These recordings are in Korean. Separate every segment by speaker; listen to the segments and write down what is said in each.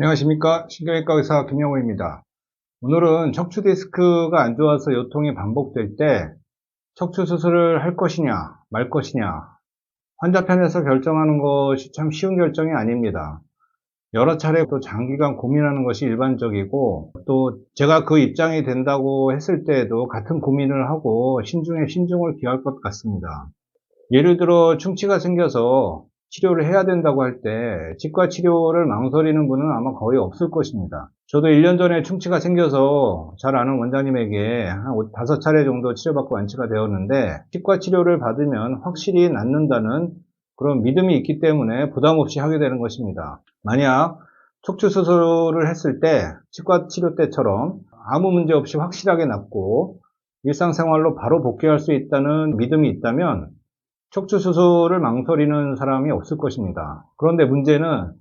Speaker 1: 안녕하십니까, 신경외과 의사 김영호입니다. 오늘은 척추 디스크가 안 좋아서 요통이 반복될 때 척추 수술을 할 것이냐 말 것이냐, 환자 편에서 결정하는 것이 참 쉬운 결정이 아닙니다. 여러 차례 또 장기간 고민하는 것이 일반적이고, 또 제가 그 입장이 된다고 했을 때에도 같은 고민을 하고 신중에 신중을 기할 것 같습니다. 예를 들어 충치가 생겨서 치료를 해야 된다고 할 때 치과 치료를 망설이는 분은 아마 거의 없을 것입니다. 저도 1년 전에 충치가 생겨서 잘 아는 원장님에게 한 5차례 정도 치료받고 완치가 되었는데, 치과 치료를 받으면 확실히 낫는다는 그런 믿음이 있기 때문에 부담 없이 하게 되는 것입니다. 만약 척추 수술을 했을 때 치과 치료 때처럼 아무 문제 없이 확실하게 낫고 일상생활로 바로 복귀할 수 있다는 믿음이 있다면 척추 수술을 망설이는 사람이 없을 것입니다. 그런데 문제는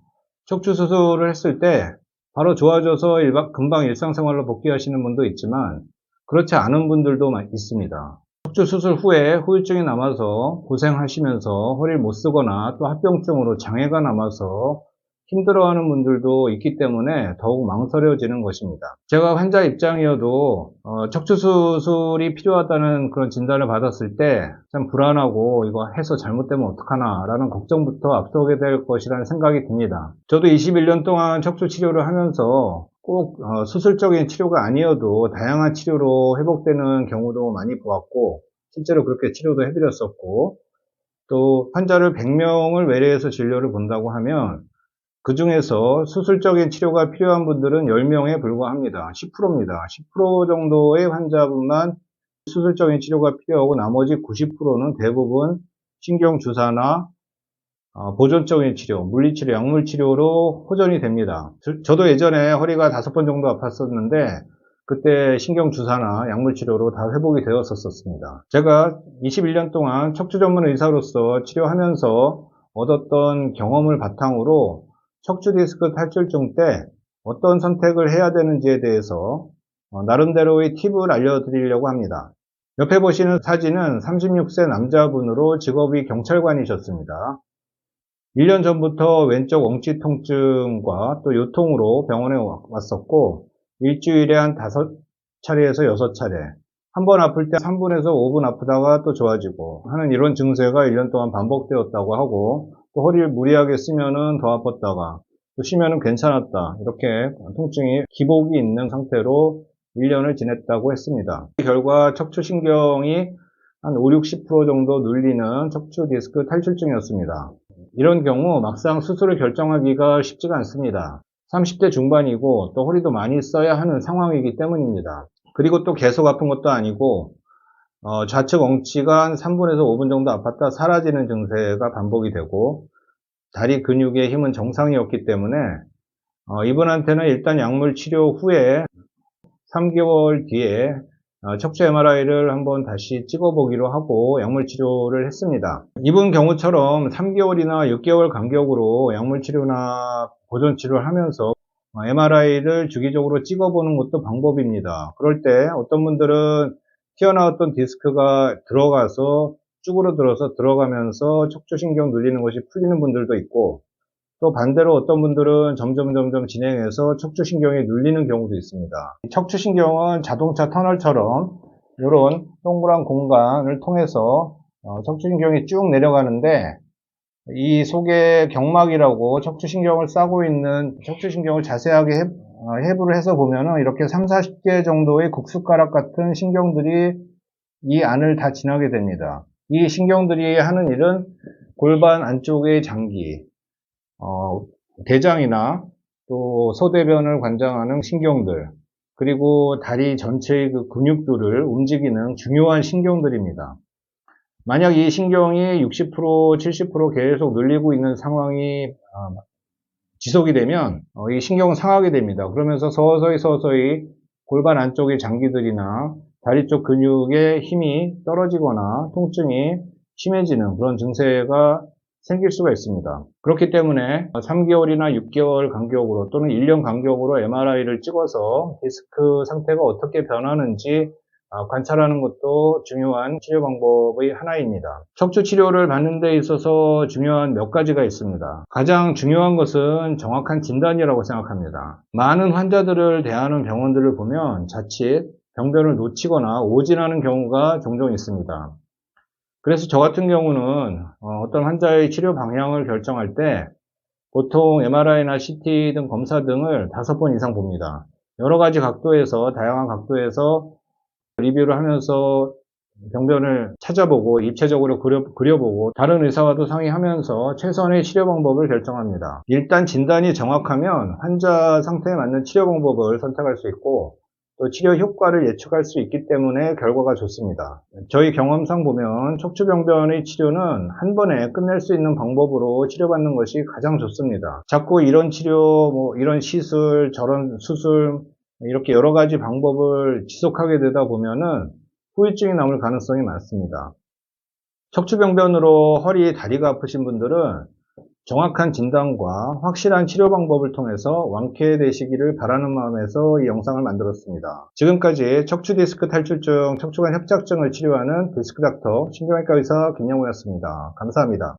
Speaker 1: 척추 수술을 했을 때 바로 좋아져서 금방 일상생활로 복귀하시는 분도 있지만, 그렇지 않은 분들도 있습니다. 척추 수술 후에 후유증이 남아서 고생하시면서 허리를 못 쓰거나 또 합병증으로 장애가 남아서 힘들어하는 분들도 있기 때문에 더욱 망설여지는 것입니다. 제가 환자 입장이어도 척추 수술이 필요하다는 그런 진단을 받았을 때 참 불안하고, 이거 해서 잘못되면 어떡하나 라는 걱정부터 앞서게 될 것이라는 생각이 듭니다. 저도 21년 동안 척추 치료를 하면서 꼭 수술적인 치료가 아니어도 다양한 치료로 회복되는 경우도 많이 보았고, 실제로 그렇게 치료도 해드렸었고, 또 환자를 100명을 외래해서 진료를 본다고 하면 그 중에서 수술적인 치료가 필요한 분들은 10명에 불과합니다. 10%입니다. 10% 정도의 환자분만 수술적인 치료가 필요하고, 나머지 90%는 대부분 신경주사나 보존적인 치료, 물리치료, 약물치료로 호전이 됩니다. 저도 예전에 허리가 5번 정도 아팠었는데 그때 신경주사나 약물치료로 다 회복이 되었었습니다. 제가 21년 동안 척추 전문 의사로서 치료하면서 얻었던 경험을 바탕으로 척추 디스크 탈출증 때 어떤 선택을 해야 되는지에 대해서 나름대로의 팁을 알려드리려고 합니다. 옆에 보시는 사진은 36세 남자분으로 직업이 경찰관이셨습니다. 1년 전부터 왼쪽 엉치 통증과 또 요통으로 병원에 왔었고, 일주일에 한 5차례에서 6차례, 한 번 아플 때 3분에서 5분 아프다가 또 좋아지고 하는 이런 증세가 1년 동안 반복되었다고 하고, 또 허리를 무리하게 쓰면은 더 아팠다가 또 쉬면은 괜찮았다, 이렇게 통증이 기복이 있는 상태로 1년을 지냈다고 했습니다. 이 결과 척추신경이 한 5, 60% 정도 눌리는 척추 디스크 탈출증이었습니다. 이런 경우 막상 수술을 결정하기가 쉽지가 않습니다. 30대 중반이고 또 허리도 많이 써야 하는 상황이기 때문입니다. 그리고 또 계속 아픈 것도 아니고 좌측 엉치가 한 3분에서 5분 정도 아팠다 사라지는 증세가 반복이 되고, 다리 근육의 힘은 정상이었기 때문에 이분한테는 일단 약물 치료 후에 3개월 뒤에 척추 MRI를 한번 다시 찍어보기로 하고 약물 치료를 했습니다. 이분 경우처럼 3개월이나 6개월 간격으로 약물 치료나 보존 치료를 하면서 MRI를 주기적으로 찍어보는 것도 방법입니다. 그럴 때 어떤 분들은 튀어나왔던 디스크가 들어가서 쭈그러들어서 들어가면서 척추신경 눌리는 것이 풀리는 분들도 있고, 또 반대로 어떤 분들은 점점 진행해서 척추신경이 눌리는 경우도 있습니다. 척추신경은 자동차 터널처럼 이런 동그란 공간을 통해서 척추신경이 쭉 내려가는데, 이 속에 경막이라고 척추신경을 싸고 있는, 척추신경을 자세하게 해부를 해서 보면은 이렇게 30-40개 정도의 국숫가락 같은 신경들이 이 안을 다 지나게 됩니다. 이 신경들이 하는 일은 골반 안쪽의 장기, 대장이나 또 소대변을 관장하는 신경들, 그리고 다리 전체의 그 근육들을 움직이는 중요한 신경들입니다. 만약 이 신경이 60%, 70% 계속 눌리고 있는 상황이 지속이 되면 이 신경은 상하게 됩니다. 그러면서 서서히 골반 안쪽의 장기들이나 다리 쪽 근육의 힘이 떨어지거나 통증이 심해지는 그런 증세가 생길 수가 있습니다. 그렇기 때문에 3개월이나 6개월 간격으로 또는 1년 간격으로 MRI를 찍어서 디스크 상태가 어떻게 변하는지 관찰하는 것도 중요한 치료 방법의 하나입니다. 척추 치료를 받는 데 있어서 중요한 몇 가지가 있습니다. 가장 중요한 것은 정확한 진단이라고 생각합니다. 많은 환자들을 대하는 병원들을 보면 자칫 병변을 놓치거나 오진하는 경우가 종종 있습니다. 그래서 저 같은 경우는 어떤 환자의 치료 방향을 결정할 때 보통 MRI나 CT 등 검사 등을 5번 이상 봅니다. 여러 가지 각도에서, 다양한 각도에서 리뷰를 하면서 병변을 찾아보고 입체적으로 그려보고 다른 의사와도 상의하면서 최선의 치료 방법을 결정합니다. 일단 진단이 정확하면 환자 상태에 맞는 치료 방법을 선택할 수 있고 또 치료 효과를 예측할 수 있기 때문에 결과가 좋습니다. 저희 경험상 보면 척추병변의 치료는 한 번에 끝낼 수 있는 방법으로 치료받는 것이 가장 좋습니다. 자꾸 이런 치료, 이런 시술, 저런 수술 이렇게 여러 가지 방법을 지속하게 되다 보면은 후유증이 남을 가능성이 많습니다. 척추병변으로 허리, 다리가 아프신 분들은 정확한 진단과 확실한 치료 방법을 통해서 완쾌되시기를 바라는 마음에서 이 영상을 만들었습니다. 지금까지 척추 디스크 탈출증, 척추관 협착증을 치료하는 디스크닥터 신경외과 의사 김영우였습니다. 감사합니다.